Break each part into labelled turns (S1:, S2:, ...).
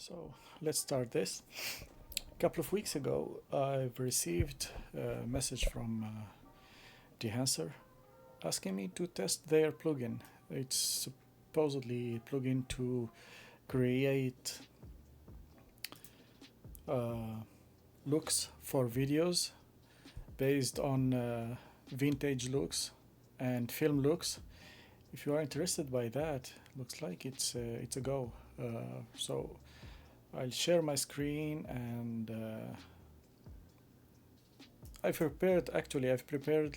S1: So let's start this. A couple of weeks ago, I've received a message from Dehancer asking me to test their plugin. It's supposedly a plugin to create looks for videos based on vintage looks and film looks. If you are interested by that, looks like it's a go. So I'll share my screen and I've prepared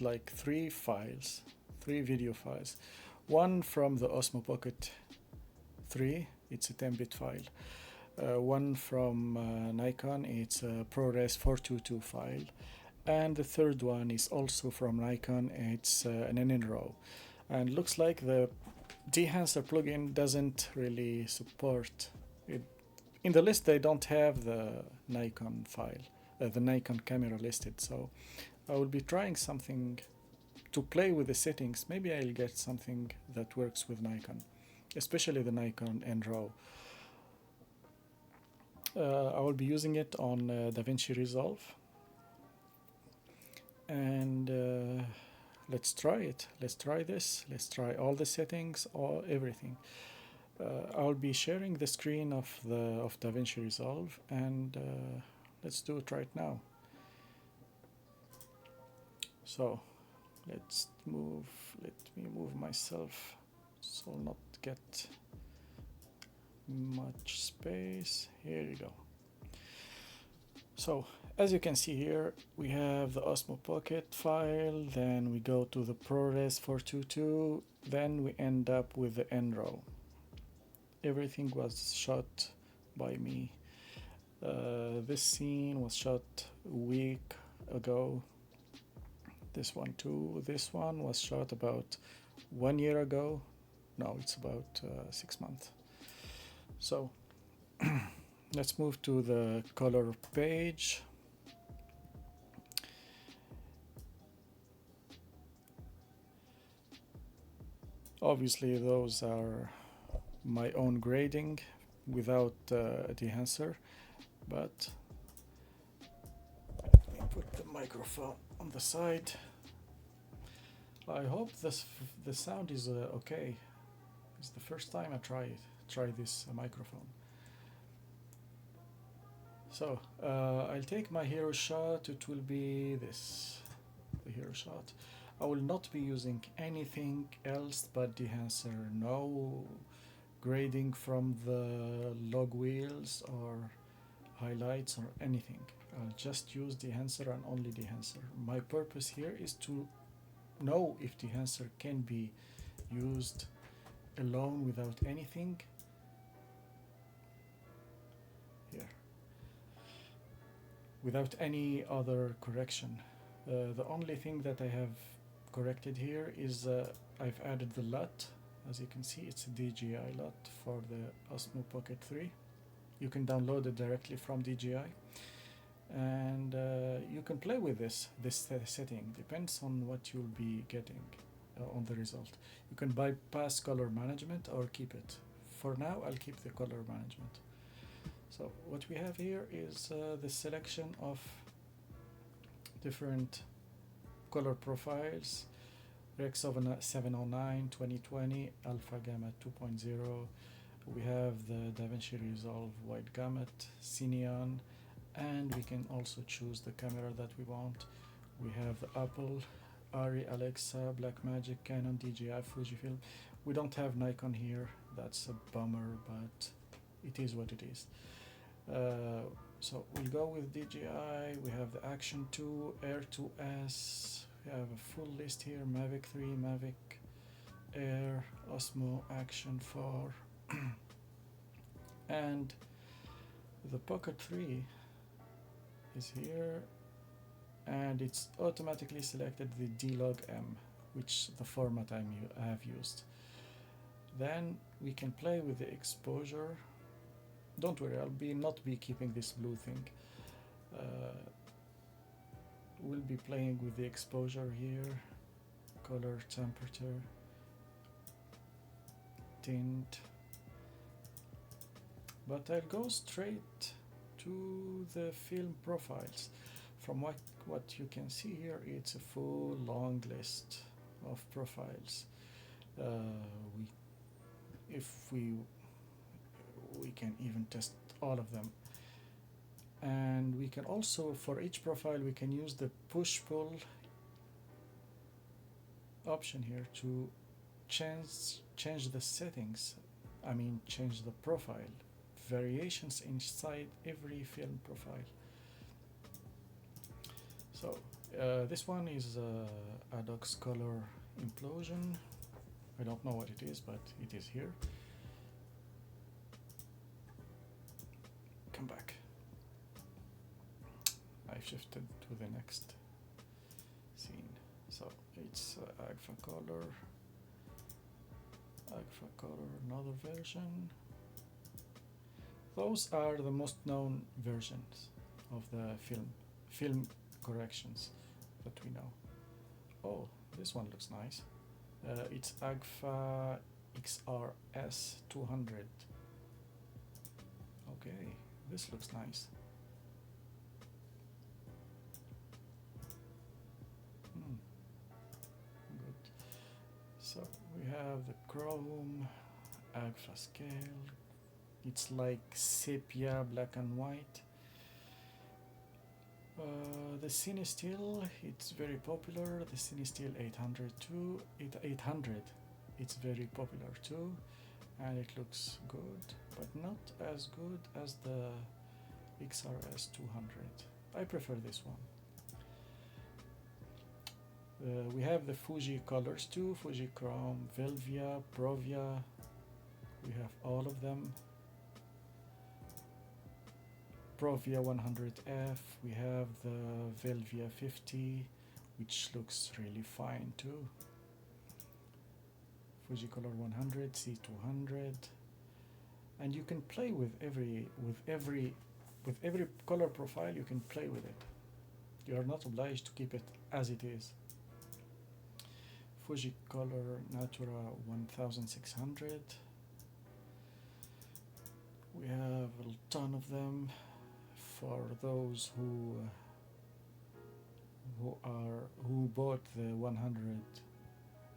S1: like three video files. One from the Osmo Pocket 3, it's a 10-bit file. One from Nikon, it's a ProRes 422 file. And the third one is also from Nikon, it's an NN-RAW. And looks like the Dehancer plugin doesn't really support it. In the list, they don't have the Nikon file, the Nikon camera listed. So I will be trying something to play with the settings. Maybe I'll get something that works with Nikon, especially the Nikon NRAW. I will be using it on Davinci Resolve. And let's try it. Let's try this. Let's try all the settings, everything. I'll be sharing the screen of Davinci Resolve, and let's do it right now. So let me move myself so I'll not get much space. Here you go. So as you can see here, we have the Osmo Pocket file, then we go to the ProRes 422, then we end up with the NRAW. Everything was shot by me. This scene was shot a week ago. This one too. This one was shot about 1 year ago. No, it's about 6 months. So let's move to the color page. Obviously, those are my own grading without Dehancer, but let me put the microphone on the side. I hope the sound is okay. It's the first time I try this microphone. So I'll take my hero shot. It will be the hero shot. I will not be using anything else but Dehancer. No grading from the log wheels or highlights or anything. I'll just use Dehancer and only Dehancer. My purpose here is to know if Dehancer can be used alone without anything. Here. Without any other correction. The only thing that I have corrected here is I've added the LUT. As you can see, it's a DJI LUT for the Osmo Pocket 3. You can download it directly from DJI, and you can play with this setting. Depends on what you'll be getting on the result. You can bypass color management or keep it. For now, I'll keep the color management. So what we have here is the selection of different color profiles. Rec 709, 2020, Alpha Gamma 2.0. We have the Davinci Resolve Wide Gamut, Cineon, and we can also choose the camera that we want. We have the Apple, Arri, Alexa, Blackmagic, Canon, DJI, Fujifilm. We don't have Nikon here. That's a bummer, but it is what it is. So we'll go with DJI. We have the Action 2, Air 2S. We have a full list here: Mavic 3, Mavic Air, Osmo Action 4, and the Pocket 3 is here, and it's automatically selected the D-Log-M, which the format I have used. Then we can play with the exposure. Don't worry, I'll not be keeping this blue thing. We'll be playing with the exposure here, color, temperature, tint, but I'll go straight to the film profiles. From what you can see here, it's a full long list of profiles. We if we can even test all of them, and we can also, for each profile, we can use the push pull option here to change the settings. I mean, change the profile variations inside every film profile. So this one is Adox color implosion. I don't know what it is, but it is here. Come back. I shifted to the next scene. So it's Agfa color, another version. Those are the most known versions of the film corrections that we know. Oh, this one looks nice. It's Agfa XRS 200. Okay, this looks nice. Good. So we have the chrome, Agfa scale. It's like sepia, black and white. The Cinestill, it's very popular. The Cinestill 800 too. 800, it's very popular too, and it looks good, but not as good as the XRS 200. I prefer this one. We have the Fuji colors too, Fuji Chrome, Velvia, Provia. We have all of them. Provia 100F, we have the Velvia 50, which looks really fine too. Fujicolor 100, C200, and you can play with every color profile. You can play with it. You are not obliged to keep it as it is. Fujicolor Natura 1600. We have a ton of them. For those who bought the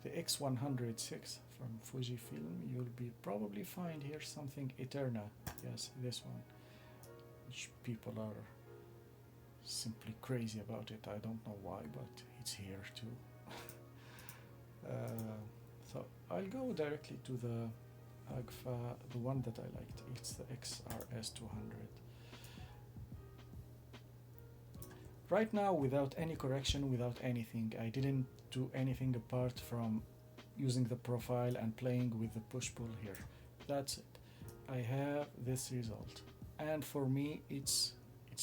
S1: X106 from Fujifilm, you'll be probably find here something Eterna. Yes, this one, which people are simply crazy about it. I don't know why, but it's here too. So I'll go directly to the Agfa, the one that I liked. It's the XRS 200. Right now, without any correction, without anything, I didn't do anything apart from using the profile and playing with the push-pull here. That's it. I have this result, and for me it's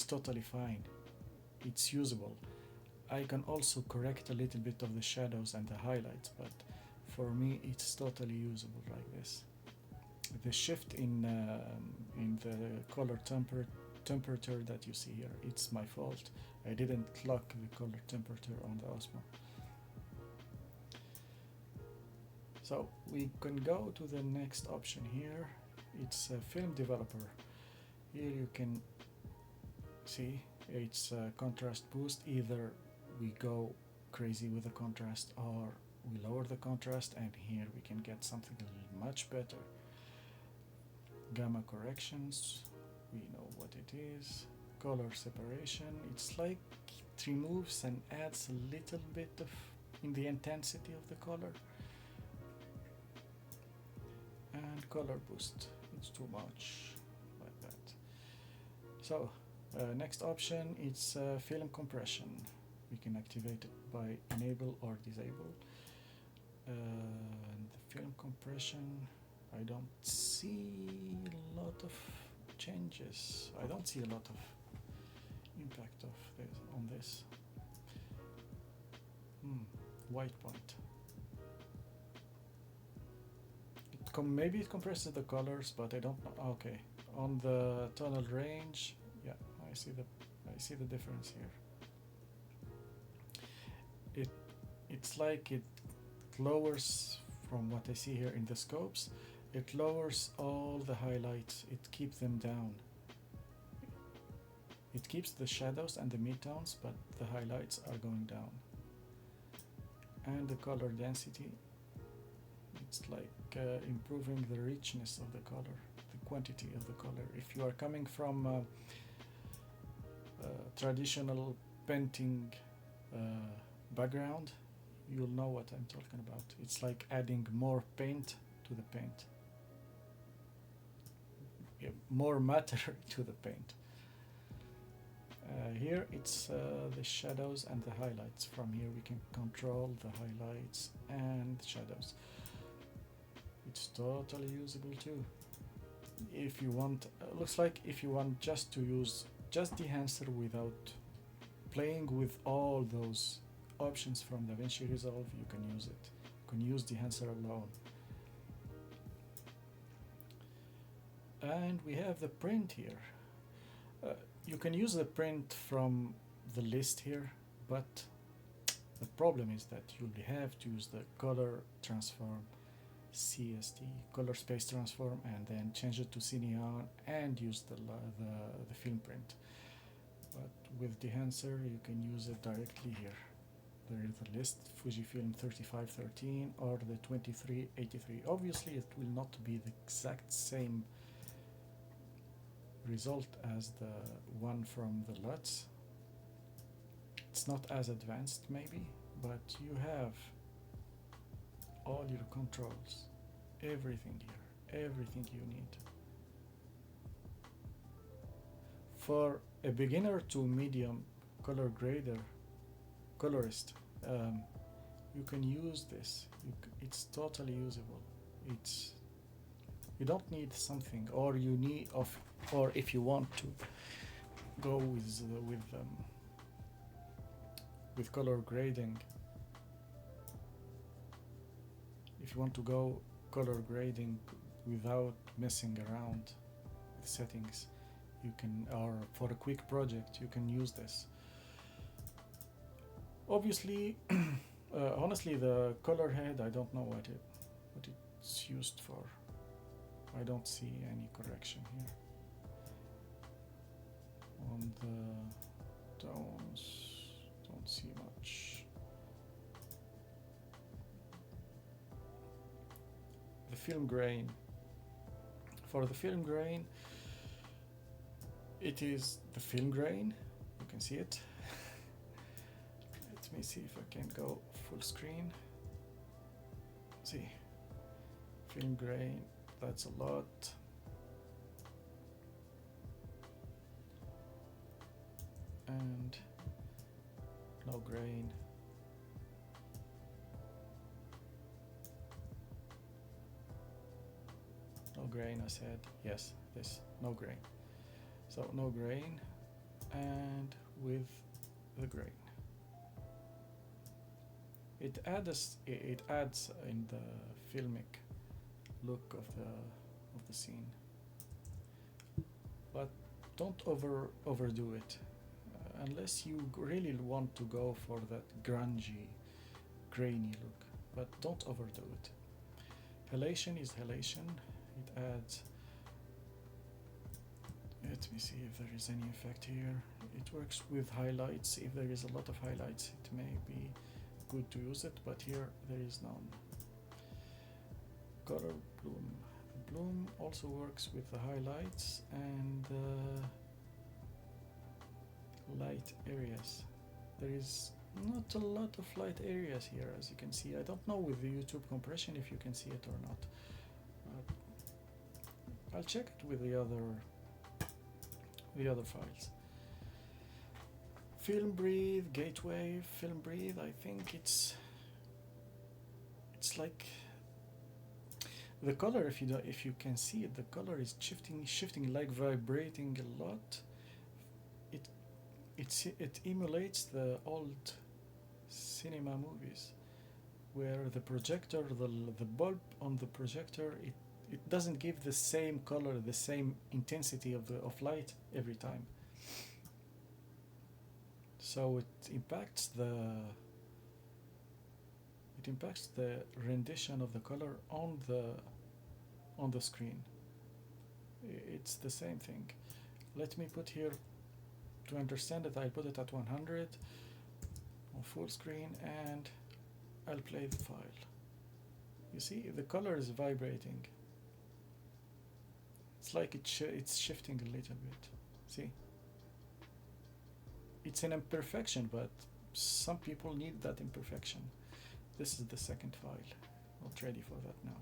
S1: totally fine. It's usable. I can also correct a little bit of the shadows and the highlights, but for me it's totally usable like this. The shift in the color temperature that you see here, it's my fault. I didn't lock the color temperature on the Osmo. So we can go to the next option here. It's a film developer. Here you can see it's a contrast boost. Either we go crazy with the contrast or we lower the contrast, and here we can get something much better. Gamma corrections, we know what it is. Color separation, it's like it removes and adds a little bit of in the intensity of the color. And color boost, it's too much like that. So next option, it's film compression. We can activate it by enable or disable. And the film compression, I don't see a lot of changes. I don't see a lot of impact of this on this. White point. Maybe it compresses the colors, but I don't know. Okay, on the tonal range, yeah, I see the difference here. It's like it lowers from what I see here in the scopes. it lowers all the highlights, it keeps them down. It keeps the shadows and the midtones, but the highlights are going down. And the color density, it's like improving the richness of the color, the quantity of the color. If you are coming from traditional painting background, you'll know what I'm talking about. It's like adding more paint to the paint, more matter to the paint. Here it's the shadows and the highlights. From here we can control the highlights and shadows. It's totally usable too. If you want, looks like if you want just to use just Dehancer without playing with all those options from Davinci Resolve, you can use it. You can use Dehancer alone. And we have the print here. You can use the print from the list here, but the problem is that you'll have to use the color transform, CST, color space transform, and then change it to Cineon and use the film print. But with Dehancer you can use it directly here. There is the list, Fujifilm 3513 or the 2383. Obviously it will not be the exact same result as the one from the LUTs. It's not as advanced maybe, but you have all your controls, everything here, everything you need. For a beginner to medium color grader, colorist, you can use this. It's totally usable. You don't need something, or you need or if you want to go with color grading. If you want to go color grading without messing around with settings, you can, or for a quick project, you can use this. Obviously, honestly, the color head, I don't know what it's used for. I don't see any correction here. On the tones, don't see much. The film grain. For the film grain, it is the film grain. You can see it. Let me see if I can go full screen. See, film grain, that's a lot. And no grain. No grain, I said. Yes, this, no grain. So no grain, and with the grain. It adds in the filmic look of the scene, but don't overdo it. Unless you really want to go for that grungy, grainy look, but don't overdo it. Halation is halation. It adds. Let me see if there is any effect here. It works with highlights. If there is a lot of highlights, it may be good to use it, but here there is none. Color bloom. The bloom also works with the highlights and light areas. There is not a lot of light areas here, as you can see. I don't know with the YouTube compression if you can see it or not. I'll check it with the other files. Film breathe, gateway, film breathe. I think it's like the color. If you can see it, the color is shifting like vibrating a lot. It emulates the old cinema movies, where the projector, the bulb on the projector, it doesn't give the same color, the same intensity of light every time. So it impacts the rendition of the color on the on the screen. It's the same thing. Let me put here, to understand it, I'll put it at 100 on full screen and I'll play the file. You see, the color is vibrating. It's like it's shifting a little bit. See? It's an imperfection, but some people need that imperfection. This is the second file. Not ready for that now.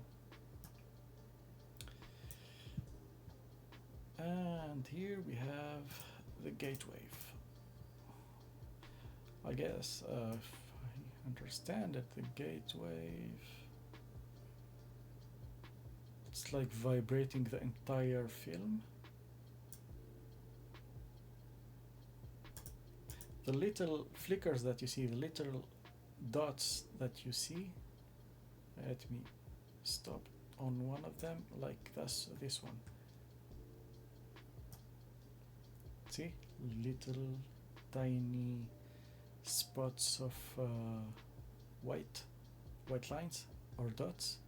S1: And here we have the gate wave. I guess if I understand it, the gate wave, it's like vibrating the entire film. The little flickers that you see, the little dots that you see, let me stop on one of them, like that's this one. See, little tiny spots of white lines or dots.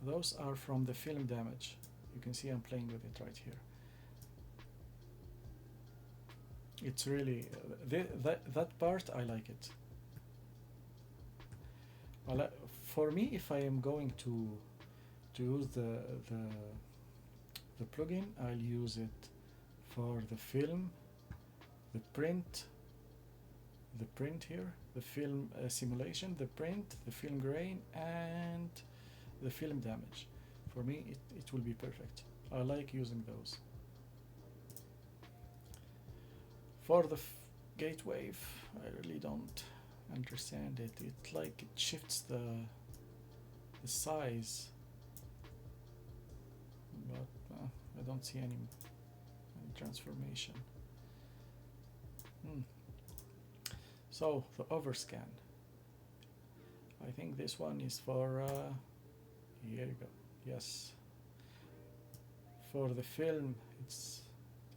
S1: Those are from the film damage. You can see I'm playing with it right here. It's really that part I like it. For me, if I am going to use the plugin, I'll use it for the film, the print here, the film simulation, the print, the film grain, and the film damage. For me, it will be perfect. I like using those. For the gate wave, I really don't understand it. It like it shifts the size, but I don't see any transformation. So the overscan, I think this one is for here you go. Yes, for the film, it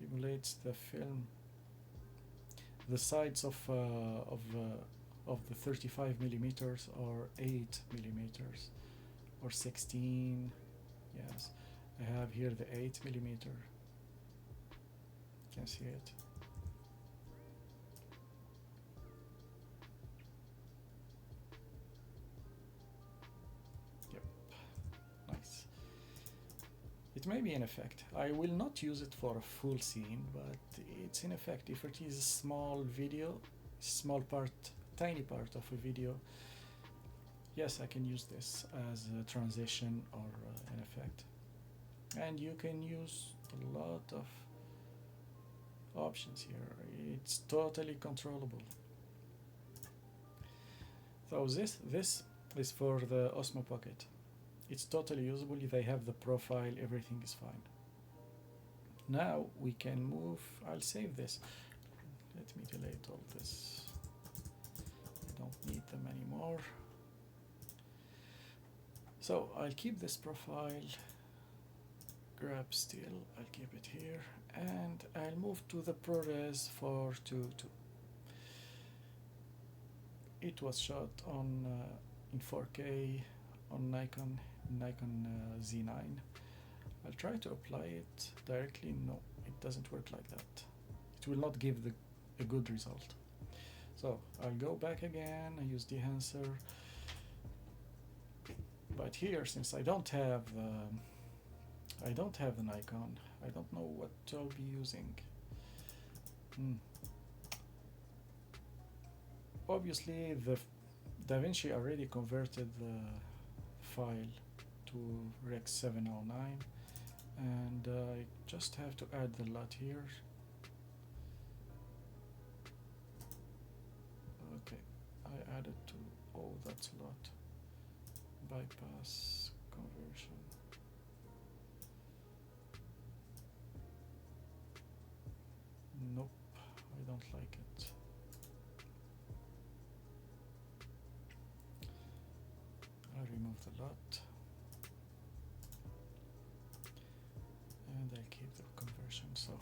S1: simulates the film, the sides of the 35 millimeters or 8 millimeters or 16. Yes, I have here the 8 millimeter. You can see it. Yep, nice. It may be an effect. I will not use it for a full scene, but it's in effect. If it is a small video, small part, tiny part of a video, yes, I can use this as a transition or an effect. And you can use a lot of options here. It's totally controllable. So this is for the Osmo Pocket. It's totally usable. They have the profile, everything is fine. Now we can move. I'll save this. Let me delete all this. I don't need them anymore. So I'll keep this profile, grab still, I'll keep it here, and I'll move to the ProRes 422. It was shot on in 4K on Nikon Z9. I'll try to apply it directly. No, it doesn't work like that. It will not give a good result. So I'll go back again. I use Dehancer. But here, since I don't have the Nikon, I don't know what I'll be using. Obviously, the Davinci already converted the file to Rec 709, and I just have to add the LUT here. Okay, I added to, oh, that's a lot. Bypass conversion. Nope, I don't like it. I'll remove the LUT and I'll keep the conversion. So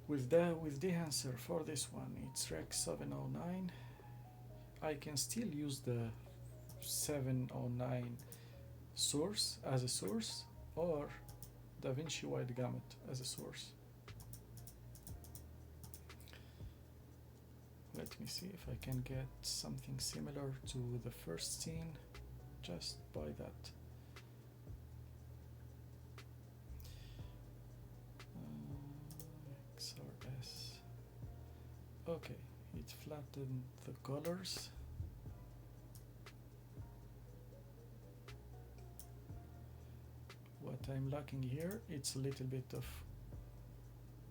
S1: with Dehancer for this one, it's Rec 709. I can still use the 709 source as a source, or Davinci wide gamut as a source. Let me see if I can get something similar to the first scene just by that. XRS. Okay, it flattened the colors. What I'm lacking here, it's a little bit of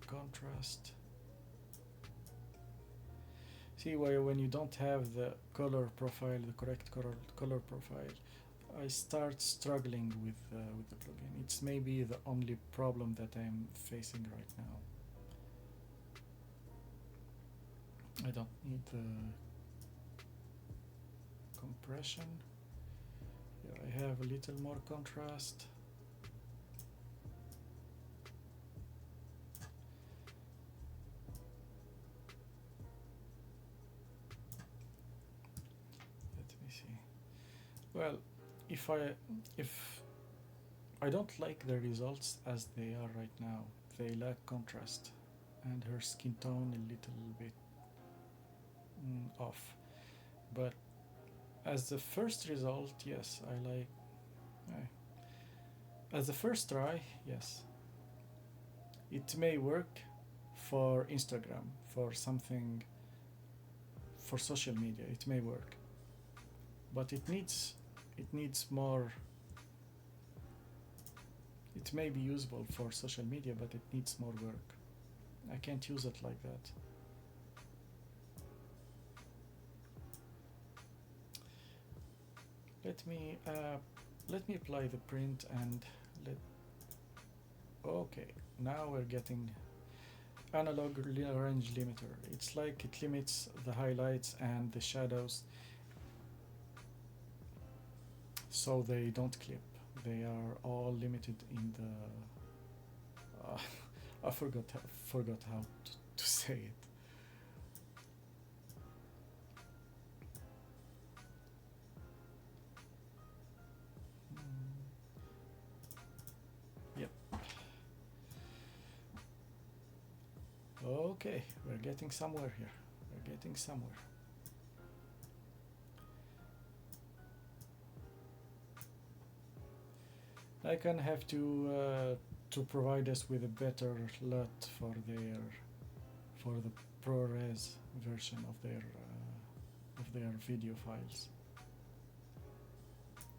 S1: contrast. See, when you don't have the color profile, the correct color profile, I start struggling with the plugin. It's maybe the only problem that I'm facing right now. I don't need the compression. Here I have a little more contrast. Well, if I don't like the results as they are right now, they lack contrast, and her skin tone a little bit off. But as the first result, yes, I like. As the first try, yes, it may work for Instagram, for something, for social media. It may work, but it needs more. It may be usable for social media, but it needs more work. I can't use it like that. Let me apply the print and okay, now we're getting analog range limiter. It's like it limits the highlights and the shadows so they don't clip. They are all limited in the I forgot how to say it. Yep. Okay, we're getting somewhere here. We're getting somewhere. I can have to provide us with a better LUT for the ProRes version of their video files,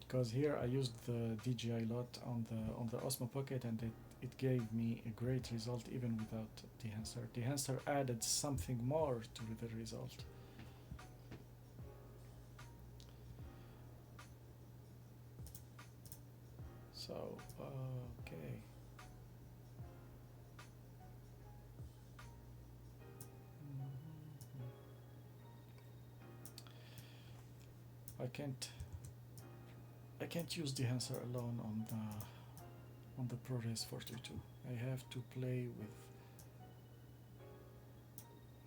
S1: because here I used the DJI LUT on the Osmo Pocket, and it gave me a great result even without Dehancer. Dehancer added something more to the result. So, okay. I can't use Dehancer alone on the ProRes 422. I have to play with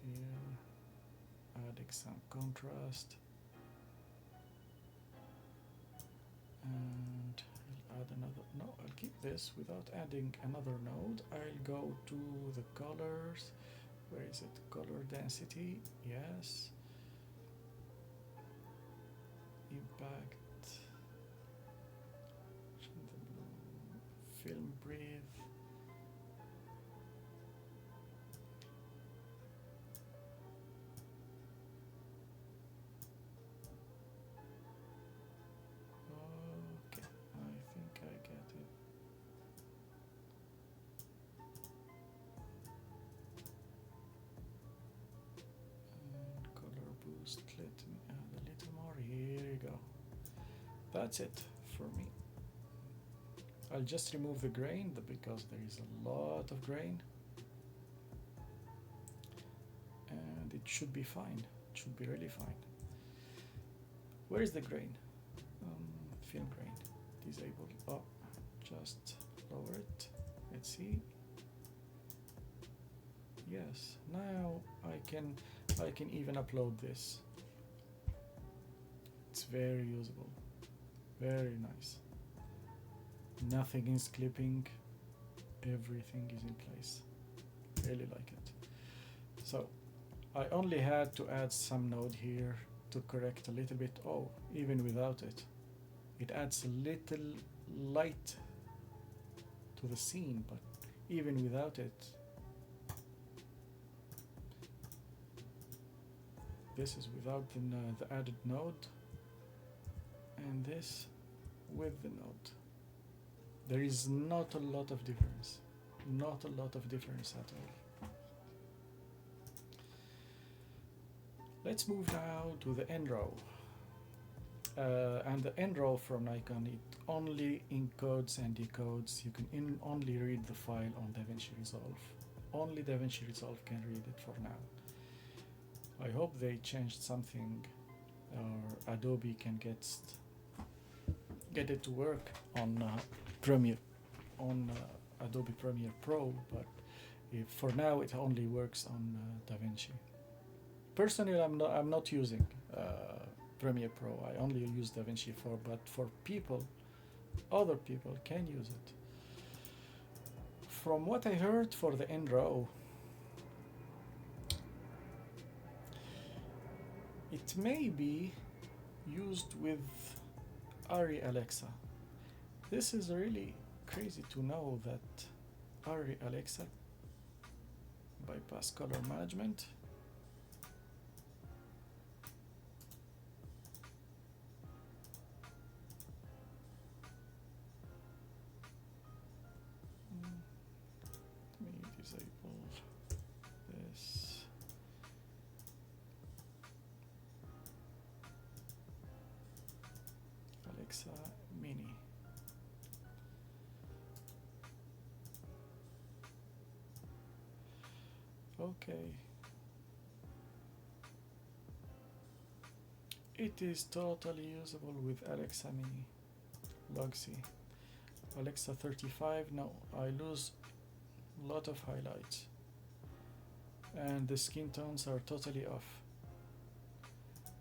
S1: here, adding some contrast, and I'll add another. No, I'll keep this without adding another node. I'll go to the colors. Where is it? Color density. Yes. Impact. Film breathe. Okay, I think I get it. And color boost, let me add a little more. Here you go. That's it for me. I'll just remove the grain because there is a lot of grain, and it should be fine. It should be really fine. Where is the grain? Film grain. Disable. Oh, just lower it. Let's see. Yes. Now I can even upload this. It's very usable. Very nice. Nothing is clipping, everything is in place. Really like it. So I only had to add some node here to correct a little bit. Oh, even without it, it adds a little light to the scene, but even without it, this is without the added node, and this with the node. There is not a lot of difference. Not a lot of difference at all. Let's move now to the end row. And the end row from Nikon, it only encodes and decodes. You can only read the file on Davinci Resolve. Only Davinci Resolve can read it for now. I hope they changed something, or Adobe can get it to work on Premiere, on Adobe Premiere Pro, but for now it only works on Davinci. Personally, I'm not using Premiere Pro. I only use Davinci but for people, other people can use it. From what I heard for the end row, it may be used with Arri Alexa. This is really crazy to know that Arri Alexa bypass color management. Let me disable this. Alexa Mini. Okay. It is totally usable with Alexa Mini. Logsy. Alexa 35, no, I lose a lot of highlights. And the skin tones are totally off.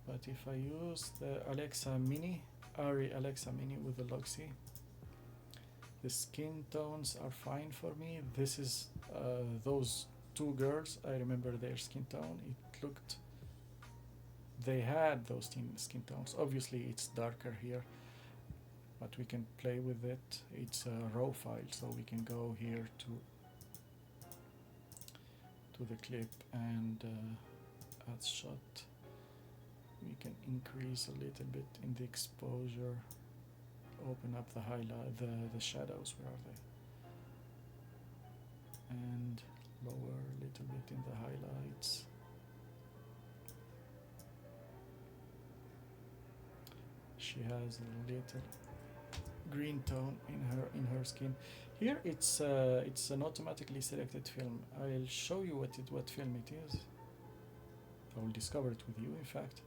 S1: But if I use the Alexa Mini, Arri Alexa Mini with the Logsy, the skin tones are fine for me. This is those two girls, I remember their skin tone. It looked, they had those skin tones. Obviously it's darker here, but we can play with it. It's a raw file, so we can go here to the clip and add shot. We can increase a little bit in the exposure, open up the highlight, the shadows, where are they? And lower a little bit in the highlights. She has a little green tone in her skin. Here it's an automatically selected film. I'll show you what film it is. I will discover it with you, in fact.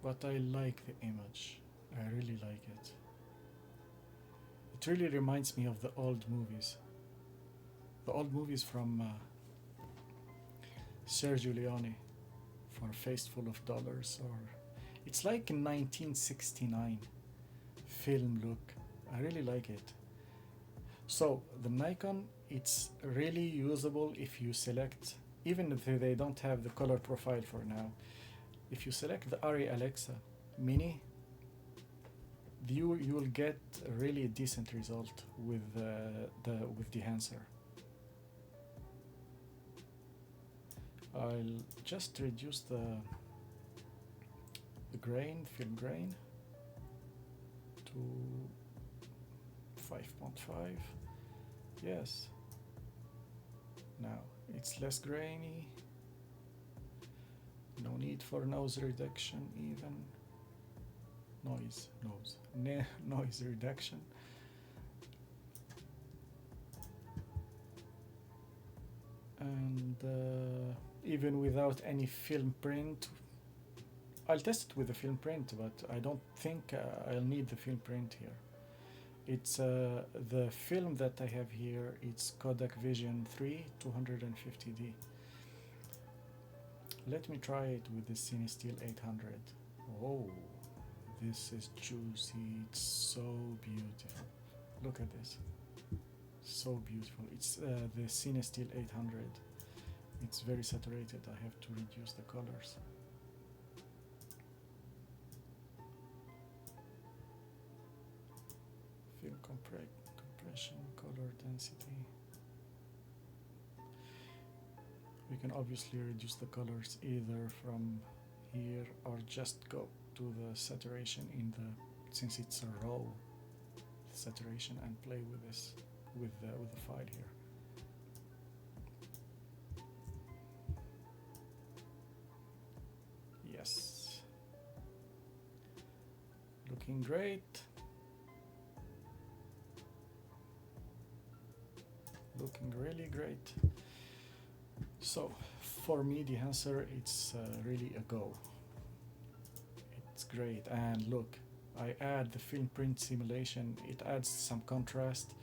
S1: But I like the image. I really like it. It really reminds me of the old movies. The old movies from Sergio Leone, for Fistful of Dollars, or it's like a 1969 film look. I really like it. So the Nikon, it's really usable if you select, even if they don't have the color profile for now. If you select the Arri Alexa Mini, you will get a really decent result with Dehancer. I'll just reduce the film grain to 5.5. Yes. Now it's less grainy. No need for noise reduction even. Noise reduction. And even without any film print, I'll test it with the film print, but I don't think I'll need the film print here. It's the film that I have here, it's Kodak Vision 3 250D. Let me try it with the Cinestill 800. Oh, This is juicy. It's so beautiful. Look at this. So beautiful. It's the Cinesteel 800. It's very saturated. I have to reduce the colors. Film compression, color density. We can obviously reduce the colors either from here or just go to the saturation in the, since it's a raw saturation, and play with this with the file here. Yes, looking great. Looking really great. So for me, Dehancer, it's really a go. It's great. And look, I add the film print simulation. It adds some contrast.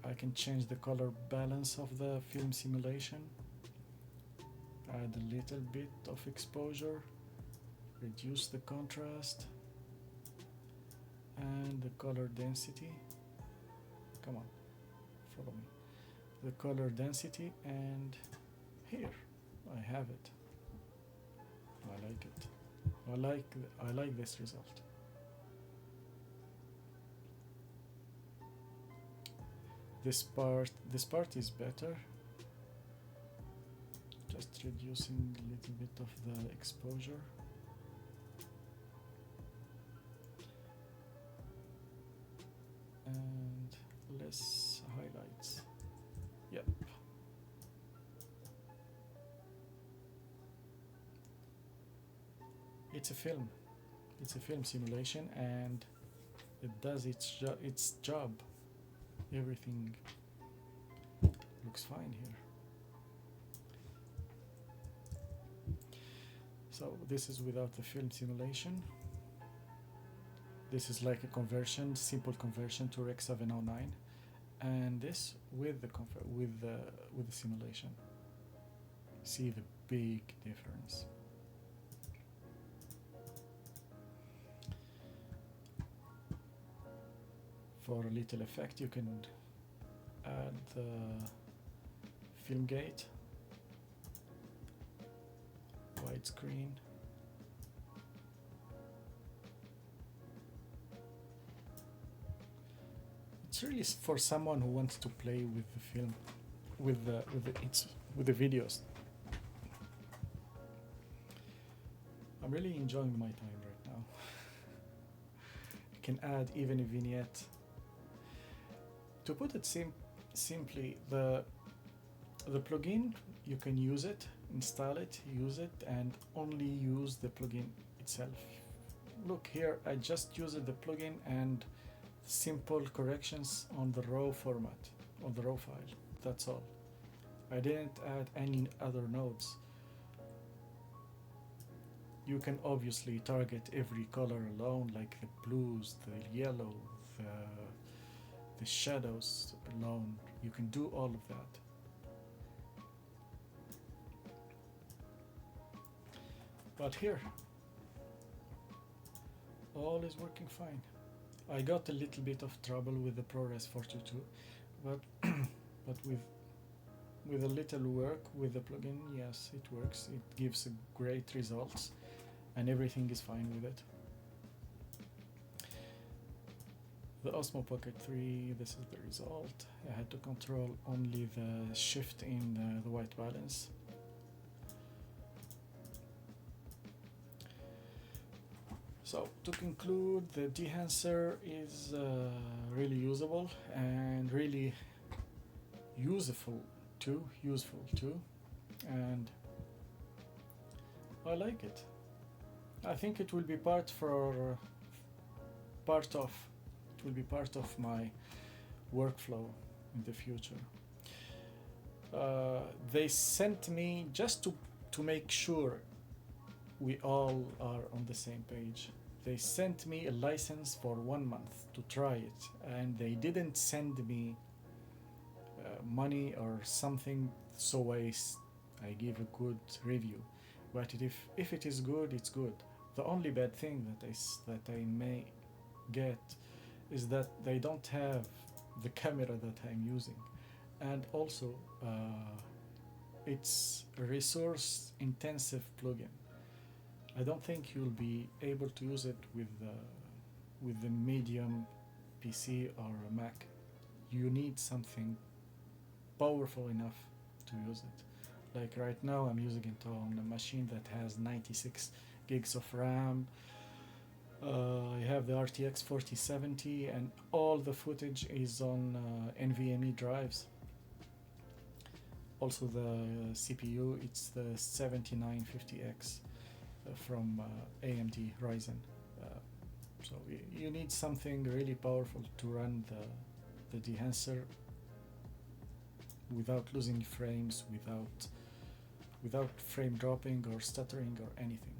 S1: I can change the color balance of the film simulation, add a little bit of exposure, reduce the contrast and the color density. Come on, follow me. The color density, and here I have it. I like it. I like this result. This part is better. Just reducing a little bit of the exposure. And less highlights. Yep. It's a film. It's a film simulation, and it does its job. Everything looks fine here. So this is without the film simulation. This is like a conversion, simple conversion to Rec 709, and this with the simulation. See the big difference. For a little effect, you can add the film gate, widescreen. It's really for someone who wants to play with the film, with the videos. I'm really enjoying my time right now. You can add even a vignette. To put it simply, the plugin, you can use it, install it, use it, and only use the plugin itself. Look here, I just used the plugin and simple corrections on the raw format, on the raw file. That's all. I didn't add any other nodes. You can obviously target every color alone, like the blues, the yellow, the shadows alone. You can do all of that. But here, all is working fine. I got a little bit of trouble with the ProRes 422, but but with a little work with the plugin, yes, it works. It gives great results, and everything is fine with it. The Osmo Pocket 3, this is the result. I had to control only the shift in the white balance. So to conclude, the Dehancer is really usable and really useful too, and I like it. I think it will be part of my workflow in the future. They sent me just to make sure we all are on the same page. They sent me a license for 1 month to try it, and they didn't send me money or something, so I give a good review. But if it is good, it's good. The only bad thing that I may get is that they don't have the camera that I'm using, and also it's a resource intensive plugin. I don't think you'll be able to use it with the medium PC or a Mac. You need something powerful enough to use it. Like right now, I'm using it on a machine that has 96 gigs of RAM. I have the RTX 4070, and all the footage is on NVMe drives. Also, the CPU, it's the 7950X from AMD Ryzen. So you need something really powerful to run the Dehancer without losing frames, without frame dropping or stuttering or anything.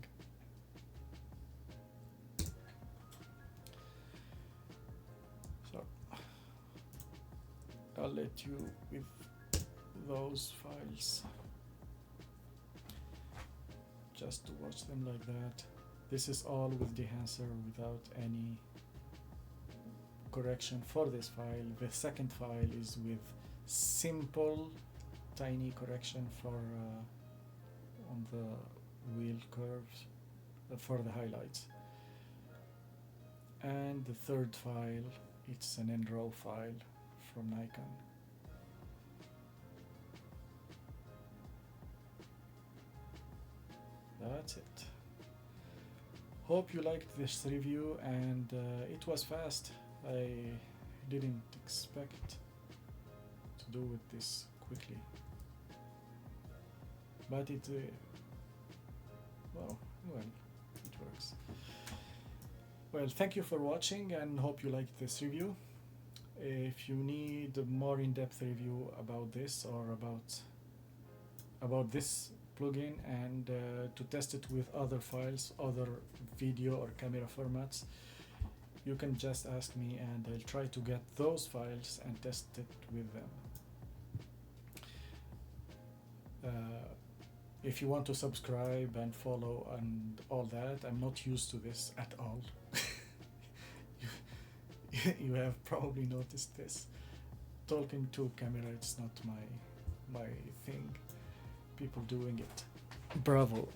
S1: So I'll let you with those files just to watch them like that. This is all with Dehancer without any correction for this file. The second file is with simple tiny correction for on the wheel curves for the highlights. And the third file, it's an NRAW file from Nikon. That's it. Hope you liked this review, and it was fast. I didn't expect to do it this quickly, but it well, it works. Well, thank you for watching, and hope you liked this review. If you need a more in-depth review about this or about this plugin, and to test it with other files, other video or camera formats, you can just ask me, and I'll try to get those files and test it with them. If you want to subscribe and follow and all that, I'm not used to this at all. You have probably noticed this. Talking to a camera, it's not my thing. People doing it, bravo.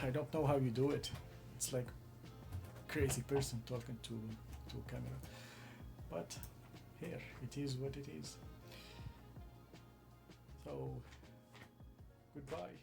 S1: I don't know how you do it. It's like crazy person talking to a camera, but here it is what it is. So goodbye.